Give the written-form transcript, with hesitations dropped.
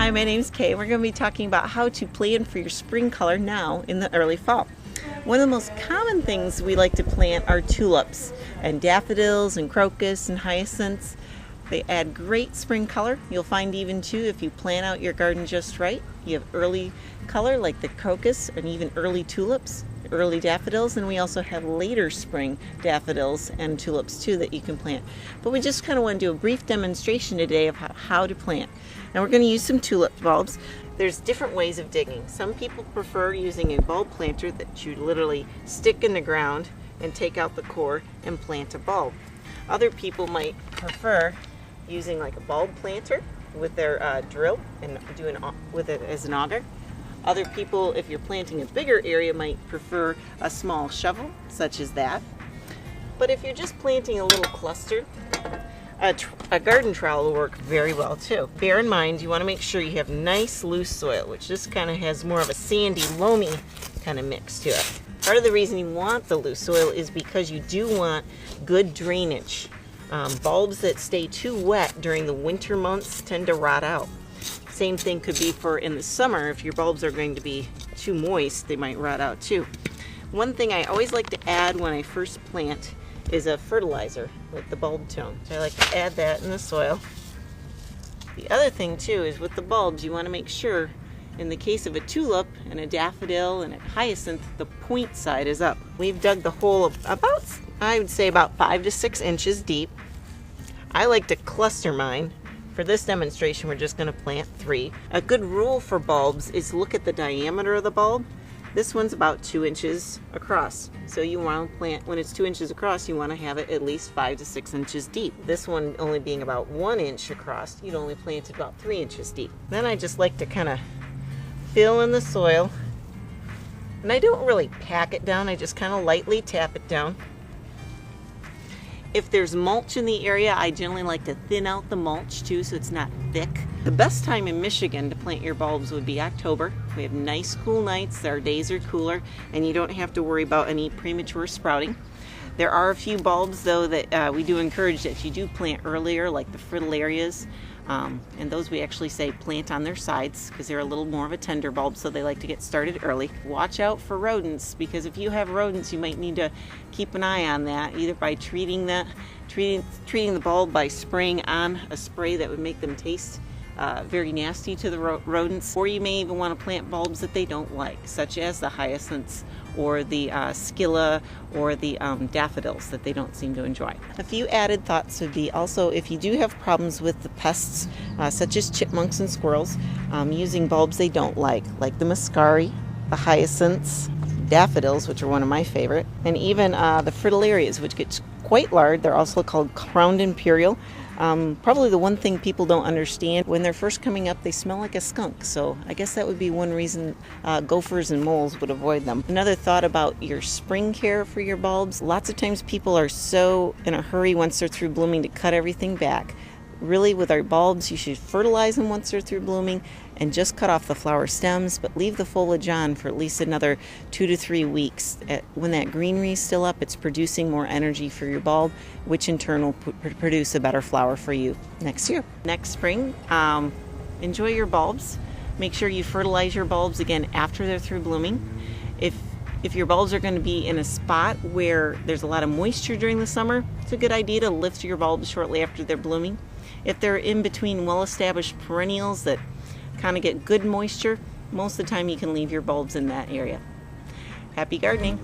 Hi, my name's Kay. We're going to be talking about how to plan for your spring color now in the early fall. One of the most common things we like to plant are tulips and daffodils and crocus and hyacinths. They add great spring color. You'll find even too if you plan out your garden just right. You have early color like the crocus and even early tulips, early daffodils, and we also have later spring daffodils and tulips too that you can plant. But we just kind of want to do a brief demonstration today of how to plant. Now we're going to use some tulip bulbs. There's different ways of digging. Some people prefer using a bulb planter that you literally stick in the ground and take out the core and plant a bulb. Other people might prefer using like a bulb planter with their drill and doing with it as an auger. Other people, if you're planting a bigger area, might prefer a small shovel, such as that. But if you're just planting a little cluster, a garden trowel will work very well too. Bear in mind, you want to make sure you have nice loose soil, which just kind of has more of a sandy, loamy kind of mix to it. Part of the reason you want the loose soil is because you do want good drainage. Bulbs that stay too wet during the winter months tend to rot out. Same thing could be for in the summer. If your bulbs are going to be too moist, they might rot out too. One thing I always like to add when I first plant is a fertilizer, like the bulb tone. So I like to add that in the soil. The other thing too is with the bulbs, you want to make sure, in the case of a tulip and a daffodil and a hyacinth, the point side is up. We've dug the hole about, I would say about 5 to 6 inches deep. I like to cluster mine. For this demonstration, we're just going to plant 3. A good rule for bulbs is look at the diameter of the bulb. This one's about 2 inches across. So you want to plant, when it's 2 inches across, you want to have it at least 5 to 6 inches deep. This one only being about 1 inch across, you'd only plant it about 3 inches deep. Then I just like to kind of fill in the soil. And I don't really pack it down, I just kind of lightly tap it down. If there's mulch in the area, I generally like to thin out the mulch too so it's not thick. The best time in Michigan to plant your bulbs would be October. We have nice cool nights, our days are cooler, and you don't have to worry about any premature sprouting. There are a few bulbs though that we do encourage that you do plant earlier, like the fritillarias, and those we actually say plant on their sides because they're a little more of a tender bulb, so they like to get started early. Watch out for rodents, because if you have rodents you might need to keep an eye on that, either by treating the bulb by spraying on a spray that would make them taste very nasty to the rodents, or you may even want to plant bulbs that they don't like, such as the hyacinths or the scilla or the daffodils that they don't seem to enjoy. A few added thoughts would be also, if you do have problems with the pests such as chipmunks and squirrels, using bulbs they don't like the muscari, the hyacinths, daffodils, which are one of my favorite, and even the fritillarias, which get quite large. They're also called crowned imperial. Probably the one thing people don't understand, when they're first coming up, they smell like a skunk. So I guess that would be one reason gophers and moles would avoid them. Another thought about your spring care for your bulbs. Lots of times people are so in a hurry once they're through blooming to cut everything back. Really, with our bulbs, you should fertilize them once they're through blooming and just cut off the flower stems, but leave the foliage on for at least another 2 to 3 weeks. When that greenery is still up, it's producing more energy for your bulb, which in turn will produce a better flower for you next year. Next spring, enjoy your bulbs. Make sure you fertilize your bulbs again after they're through blooming. If your bulbs are going to be in a spot where there's a lot of moisture during the summer, it's a good idea to lift your bulbs shortly after they're blooming. If they're in between well-established perennials that kind of get good moisture, most of the time you can leave your bulbs in that area. Happy gardening!